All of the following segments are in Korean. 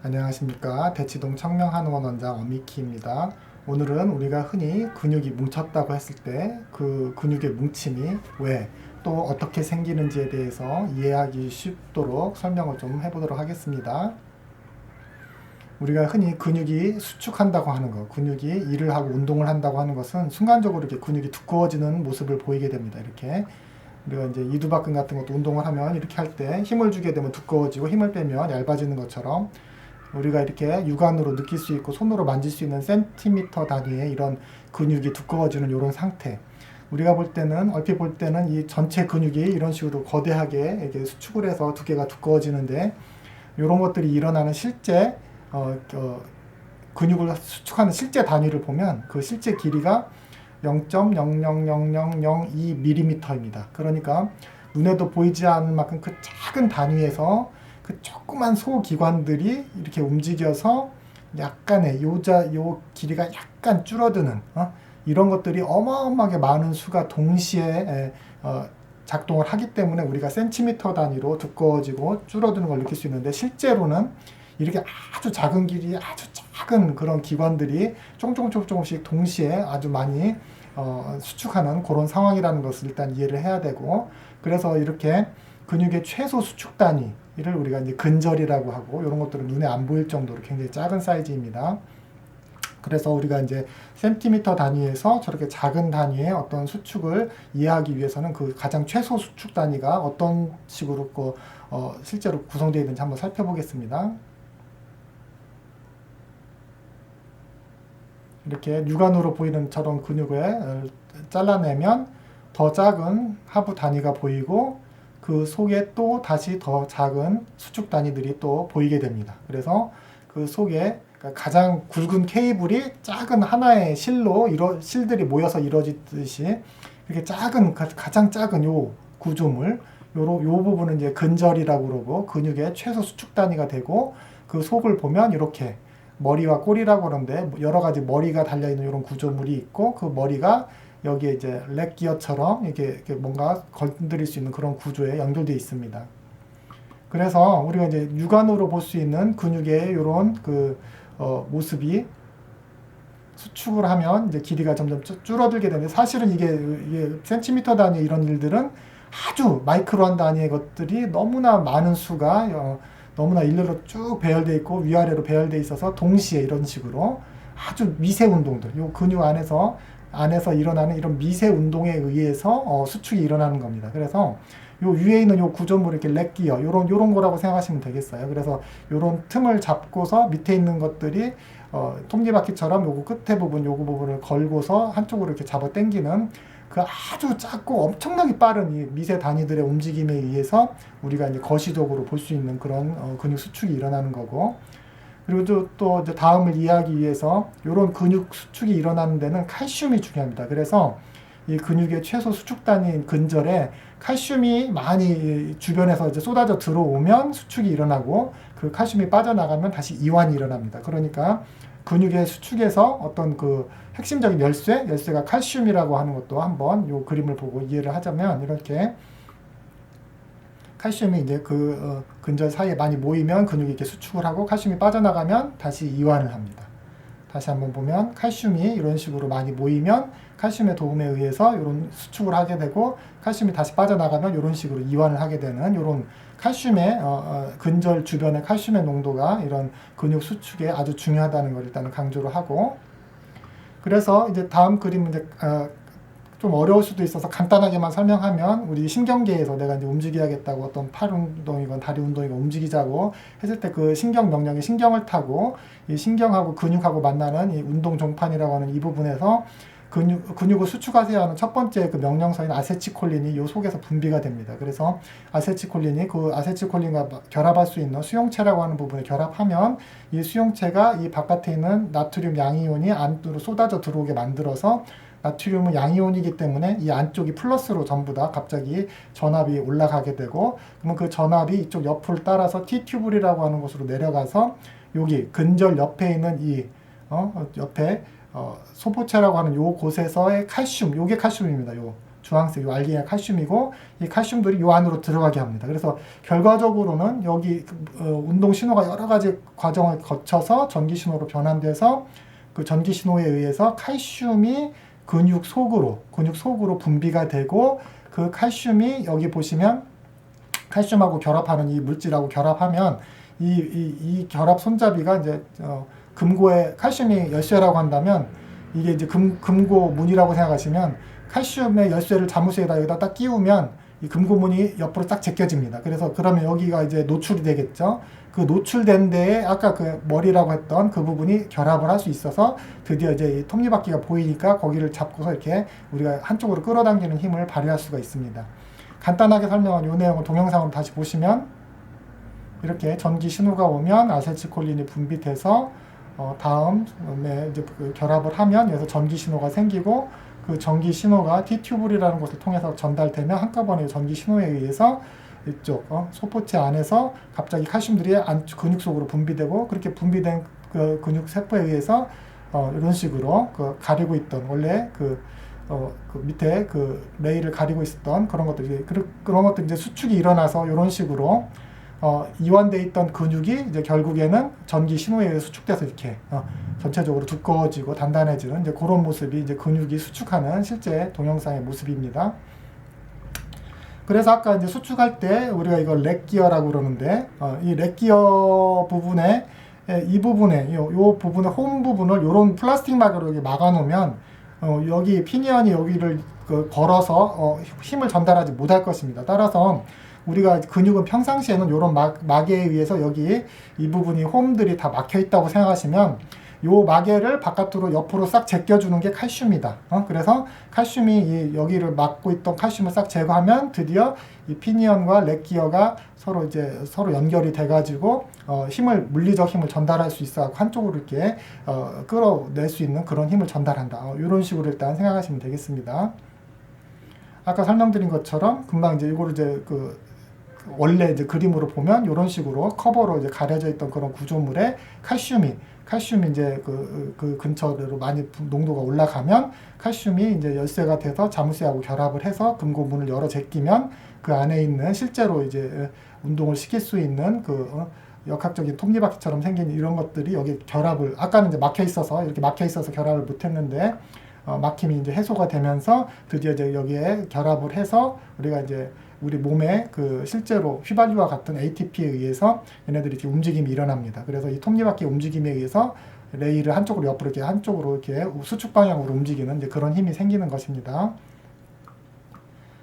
안녕하십니까. 대치동 청명한의원 원장 어미키입니다. 오늘은 우리가 흔히 근육이 뭉쳤다고 했을 때 그 근육의 뭉침이 왜 또 어떻게 생기는지에 대해서 이해하기 쉽도록 설명을 좀 해보도록 하겠습니다. 우리가 흔히 근육이 수축한다고 하는 것, 근육이 일을 하고 운동을 한다고 하는 것은 순간적으로 이렇게 근육이 두꺼워지는 모습을 보이게 됩니다. 이렇게 우리가 이제 이두박근 같은 것도 운동을 하면 이렇게 할 때 힘을 주게 되면 두꺼워지고 힘을 빼면 얇아지는 것처럼 우리가 이렇게 육안으로 느낄 수 있고 손으로 만질 수 있는 센티미터 단위의 이런 근육이 두꺼워지는 이런 상태. 우리가 볼 때는 얼핏 볼 때는 이 전체 근육이 이런 식으로 거대하게 이렇게 수축을 해서 두께가 두꺼워지는데 이런 것들이 일어나는 실제 근육을 수축하는 실제 단위를 보면 그 실제 길이가 0.000002mm입니다. 그러니까 눈에도 보이지 않는 만큼 그 작은 단위에서 그 조그만 소기관들이 이렇게 움직여서 약간의 요 길이가 약간 줄어드는 이런 것들이 어마어마하게 많은 수가 동시에 작동을 하기 때문에 우리가 센티미터 단위로 두꺼워지고 줄어드는 걸 느낄 수 있는데 실제로는 이렇게 아주 작은 길이 아주 작은 그런 기관들이 조금씩 동시에 아주 많이 수축하는 그런 상황이라는 것을 일단 이해를 해야 되고, 그래서 이렇게 근육의 최소 수축 단위를 우리가 이제 근절이라고 하고, 이런 것들은 눈에 안 보일 정도로 굉장히 작은 사이즈입니다. 그래서 우리가 이제 센티미터 단위에서 저렇게 작은 단위의 어떤 수축을 이해하기 위해서는 그 가장 최소 수축 단위가 어떤 식으로 실제로 구성되어 있는지 한번 살펴보겠습니다. 이렇게 육안으로 보이는 저런 근육을 잘라내면 더 작은 하부 단위가 보이고 그 속에 또 다시 더 작은 수축 단위들이 또 보이게 됩니다. 그래서 그 속에 가장 굵은 케이블이 작은 하나의 실들이 모여서 이루어지듯이 이렇게 가장 작은 요 구조물, 요 부분은 이제 근절이라고 그러고 근육의 최소 수축 단위가 되고, 그 속을 보면 이렇게 머리와 꼬리라고 그러는데 여러 가지 머리가 달려있는 이런 구조물이 있고, 그 머리가 여기에 이제 렉기어처럼 이렇게 뭔가 건드릴 수 있는 그런 구조에 연결되어 있습니다. 그래서 우리가 이제 육안으로 볼 수 있는 근육의 이런 모습이 수축을 하면 이제 길이가 점점 줄어들게 되는데, 사실은 이게 센티미터 단위 이런 일들은 아주 마이크로한 단위의 것들이 너무나 많은 수가 너무나 일렬로 쭉 배열되어 있고 위아래로 배열되어 있어서 동시에 이런 식으로 아주 미세 운동들, 요 근육 안에서 일어나는 이런 미세 운동에 의해서 수축이 일어나는 겁니다. 그래서 요 위에 있는 요 구조물 이렇게 렉기어 요런 거라고 생각하시면 되겠어요. 그래서 요런 틈을 잡고서 밑에 있는 것들이 톱니바퀴처럼 요거 끝에 부분 요거 부분을 걸고서 한쪽으로 이렇게 잡아 당기는 그 아주 작고 엄청나게 빠른 이 미세 단위들의 움직임에 의해서 우리가 이제 거시적으로 볼 수 있는 그런 근육 수축이 일어나는 거고, 그리고 또 이제 다음을 이해하기 위해서 이런 근육 수축이 일어나는 데는 칼슘이 중요합니다. 그래서 이 근육의 최소 수축 단위인 근절에 칼슘이 많이 주변에서 이제 쏟아져 들어오면 수축이 일어나고, 그 칼슘이 빠져나가면 다시 이완이 일어납니다. 그러니까 근육의 수축에서 어떤 그 핵심적인 열쇠가 칼슘이라고 하는 것도 한번 이 그림을 보고 이해를 하자면, 이렇게 칼슘이 이제 근절 사이에 많이 모이면 근육이 이렇게 수축을 하고, 칼슘이 빠져나가면 다시 이완을 합니다. 다시 한번 보면 칼슘이 이런 식으로 많이 모이면 칼슘의 도움에 의해서 이런 수축을 하게 되고, 칼슘이 다시 빠져나가면 이런 식으로 이완을 하게 되는 이런 칼슘의 근절 주변의 칼슘의 농도가 이런 근육 수축에 아주 중요하다는 걸 일단은 강조를 하고, 그래서 이제 다음 그림은 이제 좀 어려울 수도 있어서 간단하게만 설명하면, 우리 신경계에서 내가 이제 움직여야겠다고 어떤 팔 운동이건 다리 운동이건 움직이자고 했을 때 그 신경 명령이 신경을 타고 이 신경하고 근육하고 만나는 이 운동 종판이라고 하는 이 부분에서 근육을 수축하세요 하는 첫 번째 그 명령서인 아세틸콜린이 이 속에서 분비가 됩니다. 그래서 아세틸콜린이 그 아세틸콜린과 결합할 수 있는 수용체라고 하는 부분에 결합하면 이 수용체가 이 바깥에 있는 나트륨 양이온이 안으로 쏟아져 들어오게 만들어서, 나트륨은 양이온이기 때문에 이 안쪽이 플러스로 전부 다 갑자기 전압이 올라가게 되고, 그러면 그 전압이 이쪽 옆을 따라서 T튜블이라고 하는 곳으로 내려가서 여기 근절 옆에 있는 이 옆에 소포체라고 하는 요 곳에서의 칼슘, 요게 칼슘입니다. 요 주황색 요 알기가 칼슘이고 이 칼슘들이 요 안으로 들어가게 합니다. 그래서 결과적으로는 여기 운동 신호가 여러 가지 과정을 거쳐서 전기 신호로 변환돼서 그 전기 신호에 의해서 칼슘이 근육 속으로 분비가 되고 그 칼슘이 여기 보시면 칼슘하고 결합하는 이 물질하고 결합하면 이 결합 손잡이가 이제 금고에 칼슘이 열쇠라고 한다면 이게 이제 금고문이라고 생각하시면 칼슘의 열쇠를 자물쇠에다 여기다 딱 끼우면 이 금고문이 옆으로 딱 제껴집니다. 그래서 그러면 여기가 이제 노출이 되겠죠. 그 노출된 데에 아까 그 머리라고 했던 그 부분이 결합을 할 수 있어서 드디어 이제 이 톱니바퀴가 보이니까 거기를 잡고서 이렇게 우리가 한쪽으로 끌어당기는 힘을 발휘할 수가 있습니다. 간단하게 설명한 이 내용을 동영상으로 다시 보시면 이렇게 전기 신호가 오면 아세틸콜린이 분비돼서 다음에 이제 결합을 하면 여기서 전기 신호가 생기고 그 전기 신호가 T튜브라는 곳을 통해서 전달되면 한꺼번에 전기 신호에 의해서 이쪽 소포체 안에서 갑자기 칼슘들이 근육 속으로 분비되고 그렇게 분비된 그 근육 세포에 의해서 이런 식으로 그 가리고 있던 원래 그 밑에 그 레일을 가리고 있었던 그런 것들 이제 수축이 일어나서 이런 식으로 이완돼 있던 근육이 이제 결국에는 전기 신호에 의해 수축돼서 이렇게 전체적으로 두꺼워지고 단단해지는 이제 그런 모습이 이제 근육이 수축하는 실제 동영상의 모습입니다. 그래서 아까 이제 수축할 때 우리가 이걸 렉기어라고 그러는데 이 렉기어 부분에 이 부분에 요 부분의 홈 부분을 요런 플라스틱 막으로 여기 막아 놓으면 여기 피니언이 여기를 걸어서 힘을 전달하지 못할 것입니다. 따라서 우리가 근육은 평상시에는 이런 막에 의해서 여기 이 부분이 홈들이 다 막혀 있다고 생각하시면 요 마개를 바깥으로 옆으로 싹 제껴주는 게 칼슘이다. 그래서 칼슘이 여기를 막고 있던 칼슘을 싹 제거하면 드디어 이 피니언과 렉기어가 서로 연결이 돼가지고 물리적 힘을 전달할 수 있어 한쪽으로 이렇게 끌어낼 수 있는 그런 힘을 전달한다. 이런 식으로 일단 생각하시면 되겠습니다. 아까 설명드린 것처럼 금방 이제 이거를 이제 원래 이제 그림으로 보면 이런 식으로 커버로 이제 가려져 있던 그런 구조물에 칼슘이 이제 그 근처로 많이 농도가 올라가면 칼슘이 이제 열쇠가 돼서 자물쇠하고 결합을 해서 금고문을 열어 제끼면 그 안에 있는 실제로 이제 운동을 시킬 수 있는 역학적인 톱니바퀴처럼 생긴 이런 것들이 여기 결합을 아까는 이제 이렇게 막혀 있어서 결합을 못했는데 막힘이 이제 해소가 되면서 드디어 이제 여기에 결합을 해서 우리가 이제 우리 몸에 실제로 휘발유와 같은 ATP에 의해서 얘네들이 이렇게 움직임이 일어납니다. 그래서 이 톱니바퀴 움직임에 의해서 레일을 한쪽으로 이렇게 수축 방향으로 움직이는 이제 그런 힘이 생기는 것입니다.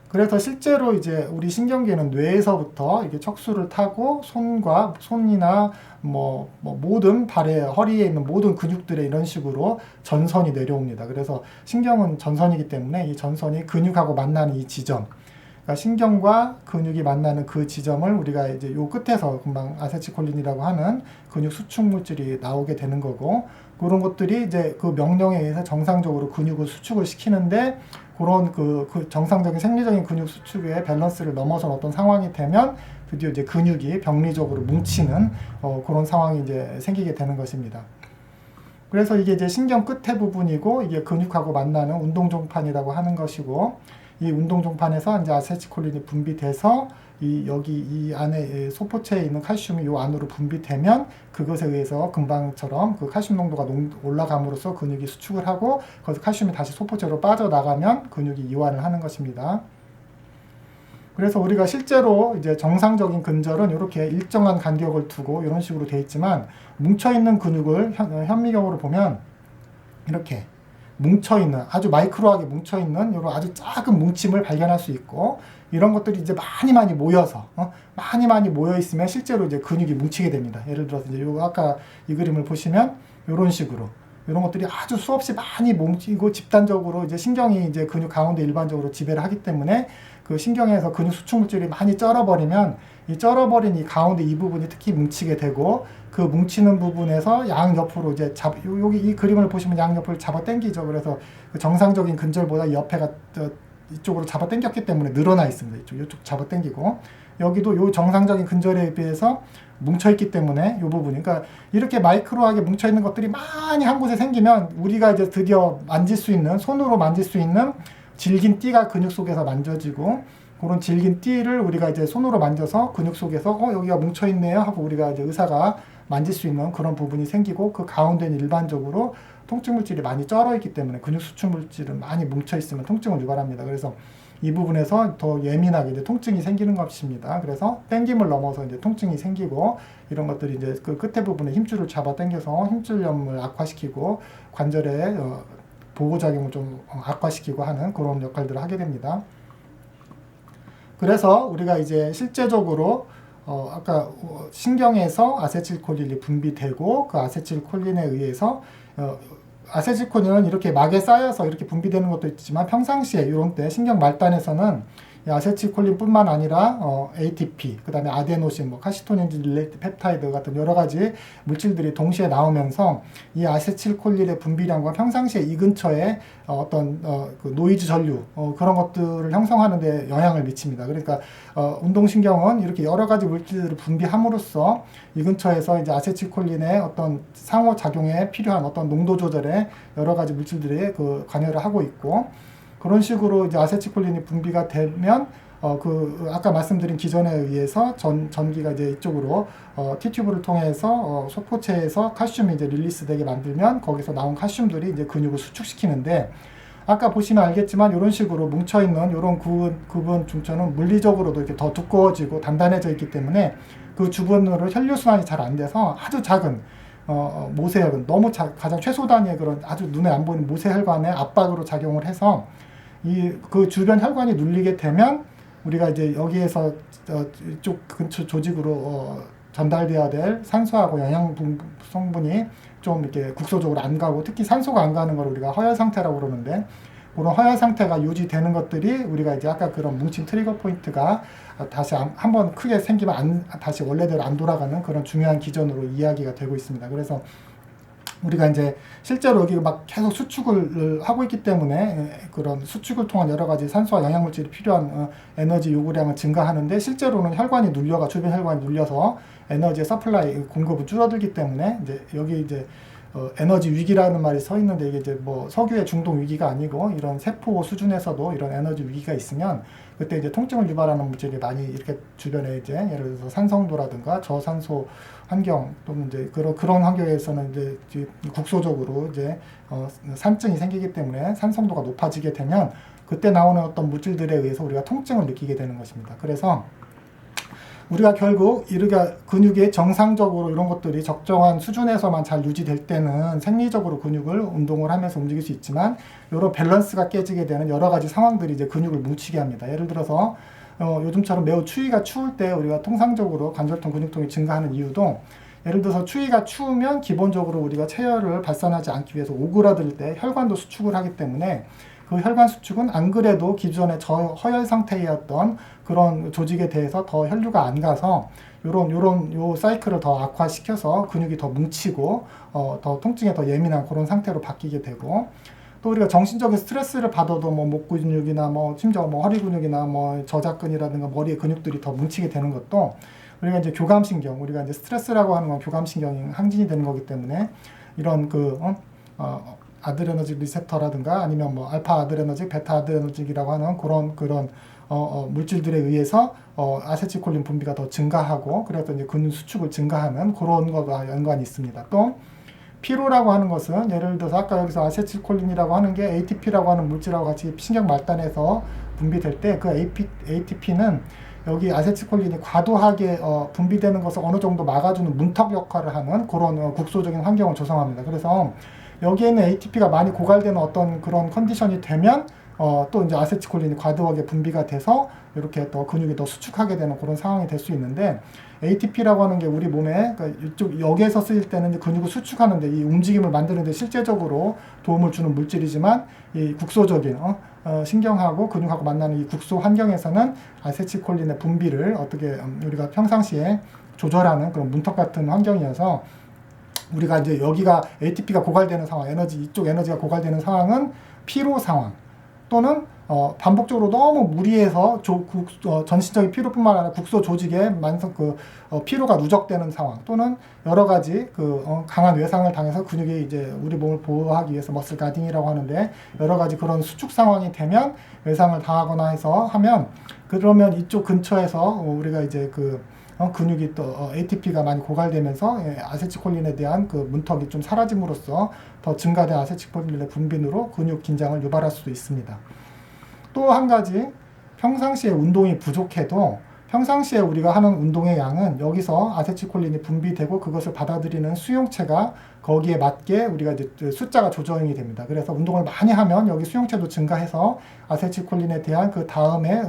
그래서 실제로 이제 우리 신경계는 뇌에서부터 이렇게 척수를 타고 손이나 모든 허리에 있는 모든 근육들에 이런 식으로 전선이 내려옵니다. 그래서 신경은 전선이기 때문에 이 전선이 근육하고 만나는 이 지점, 그러니까 신경과 근육이 만나는 그 지점을 우리가 이제 요 끝에서 금방 아세틸콜린이라고 하는 근육 수축 물질이 나오게 되는 거고, 그런 것들이 이제 그 명령에 의해서 정상적으로 근육을 수축을 시키는데, 그런 그 정상적인 생리적인 근육 수축의 밸런스를 넘어선 어떤 상황이 되면 드디어 이제 근육이 병리적으로 뭉치는 그런 상황이 이제 생기게 되는 것입니다. 그래서 이게 이제 신경 끝에 부분이고, 이게 근육하고 만나는 운동종판이라고 하는 것이고, 이 운동종판에서 이제 아세틸콜린이 분비돼서 여기 이 안에 소포체에 있는 칼슘이 이 안으로 분비되면 그것에 의해서 금방처럼 그 칼슘 농도가 올라감으로써 근육이 수축을 하고, 거기서 칼슘이 다시 소포체로 빠져나가면 근육이 이완을 하는 것입니다. 그래서 우리가 실제로 이제 정상적인 근절은 이렇게 일정한 간격을 두고 이런 식으로 되어 있지만, 뭉쳐있는 근육을 현미경으로 보면 이렇게 뭉쳐있는, 아주 마이크로하게 뭉쳐있는 이런 아주 작은 뭉침을 발견할 수 있고, 이런 것들이 이제 많이 모여서 많이 모여 있으면 실제로 이제 근육이 뭉치게 됩니다. 예를 들어서 이제 아까 이 그림을 보시면 이런 식으로 이런 것들이 아주 수없이 많이 뭉치고 집단적으로 이제 신경이 이제 근육 가운데 일반적으로 지배를 하기 때문에 그 신경에서 근육 수축 물질이 많이 쩔어버리면 이 쩔어버린 이 가운데 이 부분이 특히 뭉치게 되고, 그 뭉치는 부분에서 양옆으로 이제 여기 이 그림을 보시면 양옆을 잡아 당기죠. 그래서 그 정상적인 근절보다 옆에가 이쪽으로 잡아 당겼기 때문에 늘어나 있습니다. 이쪽 잡아 당기고, 여기도 요 정상적인 근절에 비해서 뭉쳐있기 때문에 이 부분이, 그러니까 이렇게 마이크로하게 뭉쳐있는 것들이 많이 한 곳에 생기면 우리가 이제 드디어 만질 수 있는, 손으로 만질 수 있는 질긴 띠가 근육 속에서 만져지고 그런 질긴 띠를 우리가 이제 손으로 만져서 근육 속에서 여기가 뭉쳐 있네요 하고 우리가 이제 의사가 만질 수 있는 그런 부분이 생기고 그 가운데는 일반적으로 통증 물질이 많이 쩔어 있기 때문에 근육 수축 물질은 많이 뭉쳐 있으면 통증을 유발합니다. 그래서 이 부분에서 더 예민하게 이제 통증이 생기는 것입니다. 그래서 당김을 넘어서 이제 통증이 생기고 이런 것들이 이제 그 끝에 부분에 힘줄을 잡아 당겨서 힘줄염을 악화시키고 관절의 보호작용을 좀 악화시키고 하는 그런 역할들을 하게 됩니다. 그래서 우리가 이제 실제적으로 아까 신경에서 아세틸콜린이 분비되고 그 아세틸콜린에 의해서 아세틸콜린은 이렇게 막에 쌓여서 이렇게 분비되는 것도 있지만 평상시에 이런 때 신경 말단에서는 아세틸콜린뿐만 아니라 ATP, 그 다음에 아데노신, 카시토닌 릴레이트 펩타이드 같은 여러 가지 물질들이 동시에 나오면서 이 아세틸콜린의 분비량과 평상시에 이 근처에 어떤 그 노이즈 전류 그런 것들을 형성하는 데 영향을 미칩니다. 그러니까 운동신경은 이렇게 여러 가지 물질들을 분비함으로써 이 근처에서 이제 아세틸콜린의 어떤 상호작용에 필요한 어떤 농도 조절에 여러 가지 물질들이 그 관여를 하고 있고 그런 식으로 이제 아세틸콜린이 분비가 되면 아까 말씀드린 기전에 의해서 전기가 이제 이쪽으로 T튜브를 통해서 소포체에서 칼슘이 이제 릴리스되게 만들면 거기서 나온 칼슘들이 이제 근육을 수축시키는데 아까 보시면 알겠지만 이런 식으로 뭉쳐있는 이런 구분 중천은 물리적으로도 이렇게 더 두꺼워지고 단단해져 있기 때문에 그 주변으로 혈류순환이 잘 안 돼서 아주 작은 모세혈관, 가장 최소 단위의 그런 아주 눈에 안 보이는 모세혈관의 압박으로 작용을 해서 그 주변 혈관이 눌리게 되면 우리가 이제 여기에서 이쪽 근처 조직으로 전달되어야 될 산소하고 영양 성분이 좀 이렇게 국소적으로 안 가고 특히 산소가 안 가는 걸 우리가 허혈 상태라고 그러는데 그런 허혈 상태가 유지되는 것들이 우리가 이제 아까 그런 뭉친 트리거 포인트가 다시 한번 크게 생기면 다시 원래대로 안 돌아가는 그런 중요한 기전으로 이야기가 되고 있습니다. 그래서 우리가 이제 실제로 여기 막 계속 수축을 하고 있기 때문에 그런 수축을 통한 여러 가지 산소와 영양물질이 필요한 에너지 요구량은 증가하는데 실제로는 주변 혈관이 눌려서 에너지의 서플라이 공급은 줄어들기 때문에 이제 여기 이제 에너지 위기라는 말이 서 있는데 이게 이제 석유의 중독 위기가 아니고 이런 세포 수준에서도 이런 에너지 위기가 있으면 그때 이제 통증을 유발하는 물질이 많이 이렇게 주변에 이제 예를 들어서 산성도라든가 저산소 환경 또는 이제 그런 환경에서는 이제 국소적으로 이제 산증이 생기기 때문에 산성도가 높아지게 되면 그때 나오는 어떤 물질들에 의해서 우리가 통증을 느끼게 되는 것입니다. 그래서 우리가 결국 근육이 정상적으로 이런 것들이 적정한 수준에서만 잘 유지될 때는 생리적으로 근육을 운동을 하면서 움직일 수 있지만 이런 밸런스가 깨지게 되는 여러 가지 상황들이 이제 근육을 뭉치게 합니다. 예를 들어서 요즘처럼 매우 추위가 추울 때 우리가 통상적으로 관절통, 근육통이 증가하는 이유도 예를 들어서 추위가 추우면 기본적으로 우리가 체열을 발산하지 않기 위해서 오그라들 때 혈관도 수축을 하기 때문에 그 혈관 수축은 안 그래도 기존의 저허혈 상태였던 그런 조직에 대해서 더 혈류가 안 가서 요 사이클을 더 악화시켜서 근육이 더 뭉치고 더 통증에 더 예민한 그런 상태로 바뀌게 되고 또 우리가 정신적인 스트레스를 받아도 목 근육이나 심지어 허리 근육이나 저작근이라든가 머리의 근육들이 더 뭉치게 되는 것도 우리가 이제 교감신경, 우리가 이제 스트레스라고 하는 건 교감신경이 항진이 되는 거기 때문에 이런 아드레너직 리셉터라든가 아니면 알파 아드레너직, 베타 아드레너직이라고 하는 그런 물질들에 의해서 아세틸콜린 분비가 더 증가하고 그래서 이제 근육 수축을 증가하는 그런 거가 연관이 있습니다. 또 피로라고 하는 것은 예를 들어서 아까 여기서 아세틸콜린이라고 하는 게 ATP라고 하는 물질하고 같이 신경 말단에서 분비될 때 그 ATP는 여기 아세틸콜린이 과도하게 분비되는 것을 어느 정도 막아주는 문턱 역할을 하는 그런 국소적인 환경을 조성합니다. 그래서 여기에는 ATP가 많이 고갈되는 어떤 그런 컨디션이 되면 또 이제 아세틸콜린이 과도하게 분비가 돼서 이렇게 또 근육이 더 수축하게 되는 그런 상황이 될 수 있는데 ATP라고 하는 게 우리 몸에 그러니까 여기에서 쓰일 때는 이제 근육을 수축하는데 이 움직임을 만드는데 실제적으로 도움을 주는 물질이지만 이 국소적인 신경하고 근육하고 만나는 이 국소 환경에서는 아세틸콜린의 분비를 어떻게 우리가 평상시에 조절하는 그런 문턱 같은 환경이어서 우리가 이제 여기가 ATP가 고갈되는 상황, 이쪽 에너지가 고갈되는 상황은 피로 상황 또는 반복적으로 너무 무리해서 전신적인 피로뿐만 아니라 국소 조직에 피로가 누적되는 상황, 또는 여러 가지 강한 외상을 당해서 근육이 이제 우리 몸을 보호하기 위해서 머슬 가딩이라고 하는데, 여러 가지 그런 수축 상황이 되면 외상을 당하거나 해서 하면, 그러면 이쪽 근처에서 우리가 이제 근육이 또 ATP가 많이 고갈되면서 아세틸콜린에 대한 문턱이 좀 사라짐으로써 더 증가된 아세틸콜린의 분비로 근육 긴장을 유발할 수도 있습니다. 또 한 가지, 평상시에 운동이 부족해도 평상시에 우리가 하는 운동의 양은 여기서 아세틸콜린이 분비되고 그것을 받아들이는 수용체가 거기에 맞게 우리가 이제 숫자가 조정이 됩니다. 그래서 운동을 많이 하면 여기 수용체도 증가해서 아세틸콜린에 대한 다음에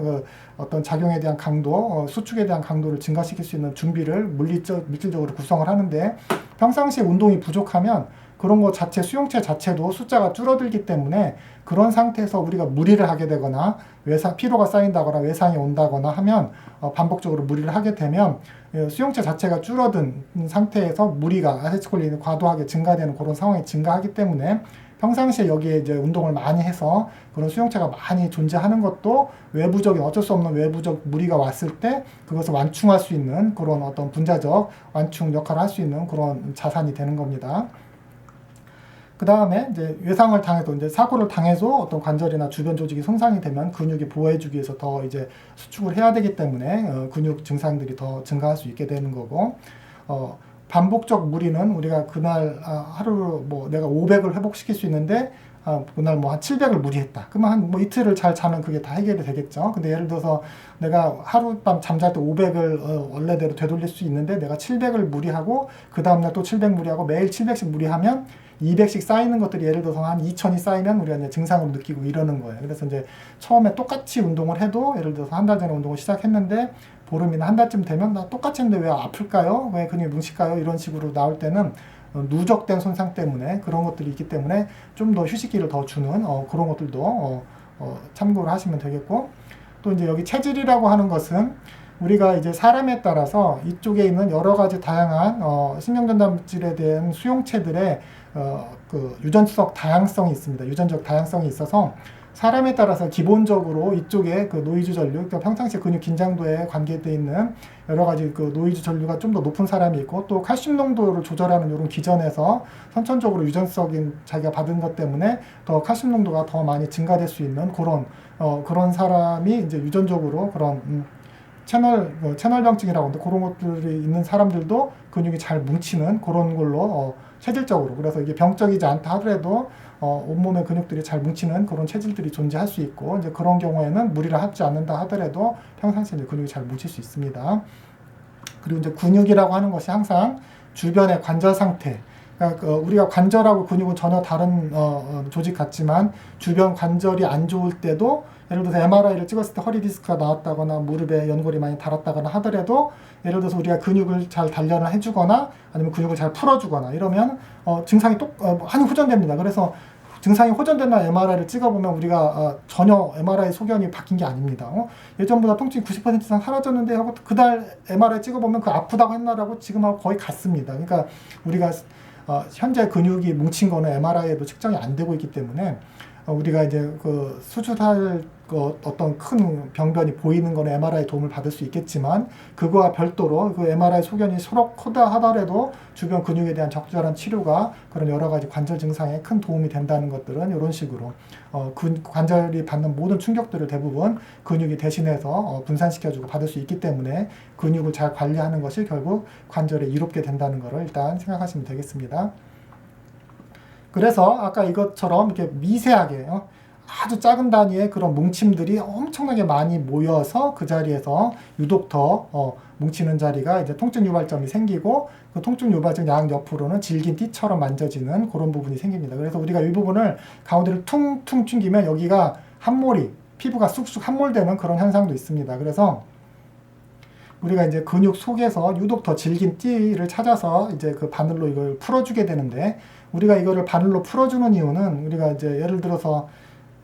어떤 작용에 대한 강도, 수축에 대한 강도를 증가시킬 수 있는 준비를 물질적으로 구성을 하는데, 평상시에 운동이 부족하면 그런 것 자체, 수용체 자체도 숫자가 줄어들기 때문에 그런 상태에서 우리가 무리를 하게 되거나 피로가 쌓인다거나 외상이 온다거나 하면 반복적으로 무리를 하게 되면 수용체 자체가 줄어든 상태에서 무리가 아세틸콜린이 과도하게 증가되는 그런 상황이 증가하기 때문에 평상시에 여기에 이제 운동을 많이 해서 그런 수용체가 많이 존재하는 것도 외부적인, 어쩔 수 없는 외부적 무리가 왔을 때 그것을 완충할 수 있는 그런 어떤 분자적 완충 역할을 할 수 있는 그런 자산이 되는 겁니다. 그 다음에 이제 외상을 당해도, 이제 사고를 당해서 어떤 관절이나 주변 조직이 손상이 되면 근육이 보호해주기 위해서 더 이제 수축을 해야 되기 때문에 근육 증상들이 더 증가할 수 있게 되는 거고, 반복적 무리는 우리가 그날 하루 내가 500을 회복시킬 수 있는데 그날 한 700을 무리했다. 그러면 한 이틀을 잘 자면 그게 다 해결이 되겠죠. 근데 예를 들어서 내가 하룻밤 잠잘 때 500을 원래대로 되돌릴 수 있는데 내가 700을 무리하고 그 다음날 또 700 무리하고 매일 700씩 무리하면 200씩 쌓이는 것들이 예를 들어서 한 2000이 쌓이면 우리가 이제 증상으로 느끼고 이러는 거예요. 그래서 이제 처음에 똑같이 운동을 해도, 예를 들어서 한 달 전에 운동을 시작했는데 보름이나 한 달쯤 되면 나 똑같이 했는데 왜 아플까요? 왜 근육이 뭉칠까요? 이런 식으로 나올 때는 누적된 손상 때문에 그런 것들이 있기 때문에 좀 더 휴식기를 더 주는 그런 것들도 참고를 하시면 되겠고, 또 이제 여기 체질이라고 하는 것은 우리가 이제 사람에 따라서 이쪽에 있는 여러 가지 다양한 신경전달 물질에 대한 수용체들의 유전적 다양성이 있습니다. 유전적 다양성이 있어서 사람에 따라서 기본적으로 이쪽에 노이즈 전류, 그러니까 평상시 근육 긴장도에 관계되어 있는 여러 가지 노이즈 전류가 좀 더 높은 사람이 있고, 또 칼슘 농도를 조절하는 이런 기전에서 선천적으로 유전적인 자기가 받은 것 때문에 더 칼슘 농도가 더 많이 증가될 수 있는 그런 사람이 이제 유전적으로 그런 채널병증이라고 하는데, 그런 것들이 있는 사람들도 근육이 잘 뭉치는 그런 걸로 체질적으로, 그래서 이게 병적이지 않다 하더라도 온몸의 근육들이 잘 뭉치는 그런 체질들이 존재할 수 있고, 이제 그런 경우에는 무리를 하지 않는다 하더라도 평상시에 이제 근육이 잘 뭉칠 수 있습니다. 그리고 이제 근육이라고 하는 것이 항상 주변의 관절 상태, 그러니까 우리가 관절하고 근육은 전혀 다른 조직 같지만 주변 관절이 안 좋을 때도, 예를 들어서 MRI를 찍었을 때 허리 디스크가 나왔다거나 무릎에 연골이 많이 닳았다거나 하더라도, 예를 들어서 우리가 근육을 잘 단련을 해주거나 아니면 근육을 잘 풀어주거나 이러면 증상이 많이 호전됩니다. 그래서 증상이 호전됐나 MRI를 찍어보면 우리가 전혀 MRI 소견이 바뀐 게 아닙니다. 예전보다 통증이 90% 이상 사라졌는데 하고 그날 MRI 찍어보면 아프다고 했나라고 지금하고 거의 같습니다. 그러니까 우리가 현재 근육이 뭉친 거는 MRI에도 측정이 안 되고 있기 때문에 우리가 이제 수술할 어떤 큰 병변이 보이는 거는 MRI 도움을 받을 수 있겠지만, 그거와 별도로 MRI 소견이 서로 크다 하더라도 주변 근육에 대한 적절한 치료가 그런 여러 가지 관절 증상에 큰 도움이 된다는 것들은 이런 식으로 관절이 받는 모든 충격들을 대부분 근육이 대신해서 분산시켜주고 받을 수 있기 때문에 근육을 잘 관리하는 것이 결국 관절에 이롭게 된다는 것을 일단 생각하시면 되겠습니다. 그래서 아까 이것처럼 이렇게 미세하게 아주 작은 단위의 그런 뭉침들이 엄청나게 많이 모여서 그 자리에서 유독 더 뭉치는 자리가 이제 통증 유발점이 생기고, 그 통증 유발점 양 옆으로는 질긴 띠처럼 만져지는 그런 부분이 생깁니다. 그래서 우리가 이 부분을 가운데를 퉁퉁 튕기면 여기가 함몰이, 피부가 쑥쑥 함몰되는 그런 현상도 있습니다. 그래서 우리가 이제 근육 속에서 유독 더 질긴 띠를 찾아서 이제 그 바늘로 이걸 풀어주게 되는데, 우리가 이거를 바늘로 풀어주는 이유는 우리가 이제 예를 들어서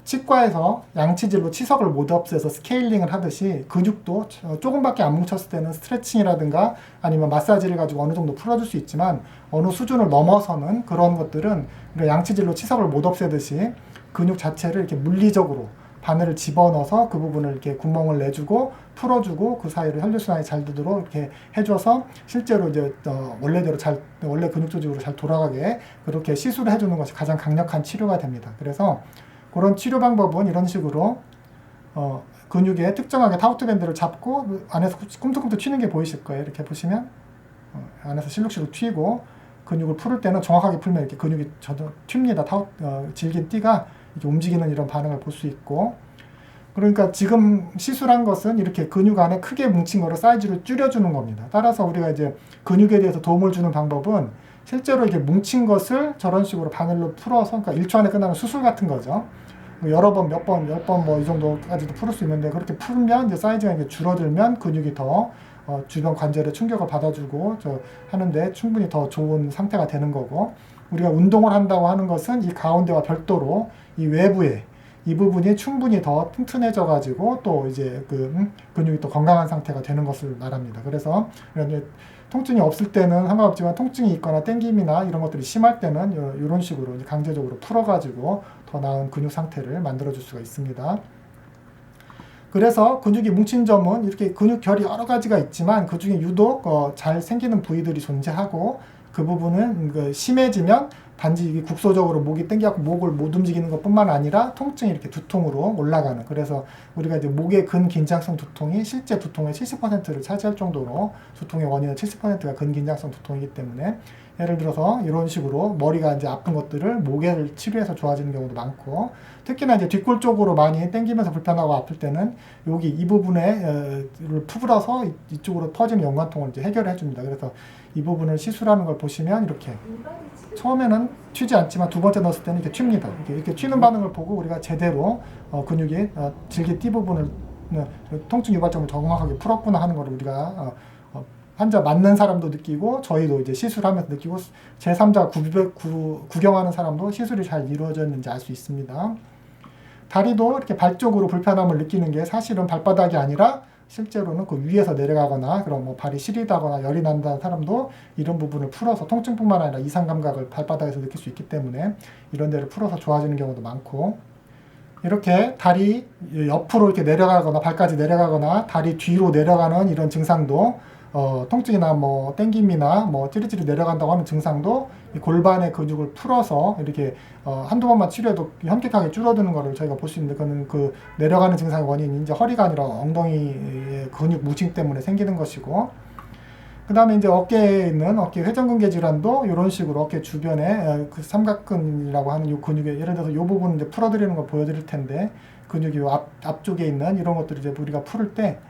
치과에서 양치질로 치석을 못 없애서 스케일링을 하듯이 근육도 조금밖에 안 뭉쳤을 때는 스트레칭이라든가 아니면 마사지를 가지고 어느 정도 풀어줄 수 있지만, 어느 수준을 넘어서는 그런 것들은 양치질로 치석을 못 없애듯이 근육 자체를 이렇게 물리적으로 바늘을 집어넣어서 그 부분을 이렇게 구멍을 내주고 풀어주고 그 사이로 혈류순환이 잘 되도록 이렇게 해줘서 실제로 이제 원래대로 원래 근육 조직으로 잘 돌아가게 그렇게 시술을 해주는 것이 가장 강력한 치료가 됩니다. 그래서 그런 치료 방법은 이런 식으로 근육에 특정하게 타우트 밴드를 잡고 안에서 꿈틀꿈틀 튀는 게 보이실 거예요. 이렇게 보시면 안에서 실룩실룩 튀고 근육을 풀을 때는 정확하게 풀면 이렇게 근육이 튑니다. 질긴 띠가 이렇게 움직이는 이런 반응을 볼 수 있고, 그러니까 지금 시술한 것은 이렇게 근육 안에 크게 뭉친 거로 사이즈를 줄여주는 겁니다. 따라서 우리가 이제 근육에 대해서 도움을 주는 방법은 실제로 이렇게 뭉친 것을 저런 식으로 바늘로 풀어서, 그러니까 1초 안에 끝나는 수술 같은 거죠. 여러 번, 몇 번, 10번 뭐 이 정도까지도 풀을 수 있는데, 그렇게 풀면 이제 사이즈가 이제 줄어들면 근육이 더 주변 관절에 충격을 받아주고 하는데 충분히 더 좋은 상태가 되는 거고, 우리가 운동을 한다고 하는 것은 이 가운데와 별도로 이 외부에 이 부분이 충분히 더 튼튼해져 가지고 또 이제 근육이 또 건강한 상태가 되는 것을 말합니다. 그래서 통증이 없을 때는 상관없지만 통증이 있거나 땡김이나 이런 것들이 심할 때는 이런 식으로 강제적으로 풀어가지고 더 나은 근육 상태를 만들어줄 수가 있습니다. 그래서 근육이 뭉친 점은 이렇게 근육 결이 여러 가지가 있지만 그 중에 유독 잘 생기는 부위들이 존재하고, 그 부분은 심해지면 단지 이게 국소적으로 목이 땡겨갖고 목을 못 움직이는 것뿐만 아니라 통증이 이렇게 두통으로 올라가는, 그래서 우리가 이제 목의 근긴장성 두통이 실제 두통의 70%를 차지할 정도로 두통의 원인은 70%가 근긴장성 두통이기 때문에, 예를 들어서 이런 식으로 머리가 이제 아픈 것들을 목에를 치료해서 좋아지는 경우도 많고, 특히나 이제 뒷골 쪽으로 많이 땡기면서 불편하고 아플 때는 여기 이 부분에 풀어서 이쪽으로 퍼지는 연관통을 이제 해결해 줍니다. 그래서 이 부분을 시술하는 걸 보시면 이렇게 처음에는 튀지 않지만 두 번째 넣었을 때는 이렇게 튑니다. 이렇게 튀는 반응을 보고 우리가 제대로 근육이 질긴 띠 부분을 통증 유발점을 정확하게 풀었구나 하는 걸 우리가 환자 맞는 사람도 느끼고 저희도 이제 시술하면서 느끼고 제3자 구경하는 사람도 시술이 잘 이루어졌는지 알 수 있습니다. 다리도 이렇게 발 쪽으로 불편함을 느끼는 게 사실은 발바닥이 아니라 실제로는 그 위에서 내려가거나 그런 뭐 발이 시리다거나 열이 난다는 사람도 이런 부분을 풀어서 통증뿐만 아니라 이상 감각을 발바닥에서 느낄 수 있기 때문에 이런 데를 풀어서 좋아지는 경우도 많고, 이렇게 다리 옆으로 이렇게 내려가거나 발까지 내려가거나 다리 뒤로 내려가는 이런 증상도 통증이나 뭐 땡김이나 뭐 찌릿찌릿 내려간다고 하는 증상도 이 골반의 근육을 풀어서 이렇게 한두 번만 치료해도 현격하게 줄어드는 것을 저희가 볼 수 있는데, 그거는 그 내려가는 증상의 원인이 이제 허리가 아니라 엉덩이의 근육 무징 때문에 생기는 것이고, 그 다음에 이제 어깨에 있는 어깨 회전근개 질환도 이런 식으로 어깨 주변에 그 삼각근이라고 하는 이 근육에 예를 들어서 이 부분 이제 풀어드리는 걸 보여드릴 텐데, 근육이 앞쪽에 있는 이런 것들을 이제 우리가 풀을 때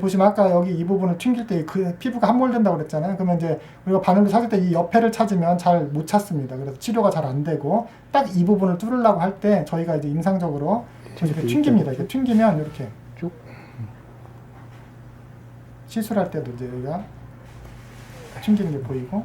보시면 아까 여기 이 부분을 튕길 때 그 피부가 함몰된다고 그랬잖아요. 그러면 이제 우리가 바늘로 찾을 때 이 옆에를 찾으면 잘 못 찾습니다. 그래서 치료가 잘 안 되고 딱 이 부분을 뚫으려고 할 때 저희가 이제 임상적으로 이렇게 튕깁니다. 이렇게 튕기면 이렇게 쭉 시술할 때도 이제 여기가 튕기는 게 보이고,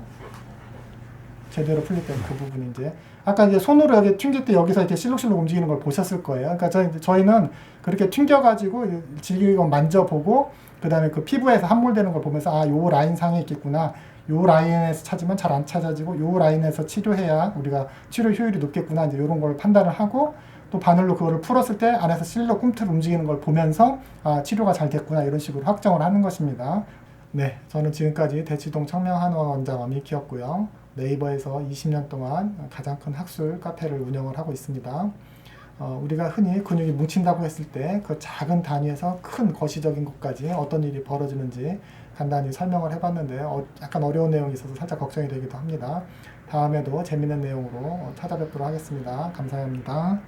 제대로 풀릴 때는 그 부분이 이제 아까 이제 손으로 여기 튕길 때 여기서 이렇게 실룩실룩 움직이는 걸 보셨을 거예요. 그러니까 저희는 그렇게 튕겨가지고 질기건 만져보고 그 다음에 그 피부에서 함몰되는 걸 보면서 요 라인 상에 있겠구나, 요 라인에서 찾으면 잘 안 찾아지고 요 라인에서 치료해야 우리가 치료 효율이 높겠구나, 이제 이런 걸 판단을 하고, 또 바늘로 그거를 풀었을 때 안에서 실로 꿈틀 움직이는 걸 보면서 치료가 잘 됐구나, 이런 식으로 확정을 하는 것입니다. 네, 저는 지금까지 대치동 청명한의원 원장 엄익희였고요. 네이버에서 20년 동안 가장 큰 학술 카페를 운영을 하고 있습니다. 우리가 흔히 근육이 뭉친다고 했을 때 그 작은 단위에서 큰 거시적인 것까지 어떤 일이 벌어지는지 간단히 설명을 해봤는데 약간 어려운 내용이 있어서 살짝 걱정이 되기도 합니다. 다음에도 재밌는 내용으로 찾아뵙도록 하겠습니다. 감사합니다.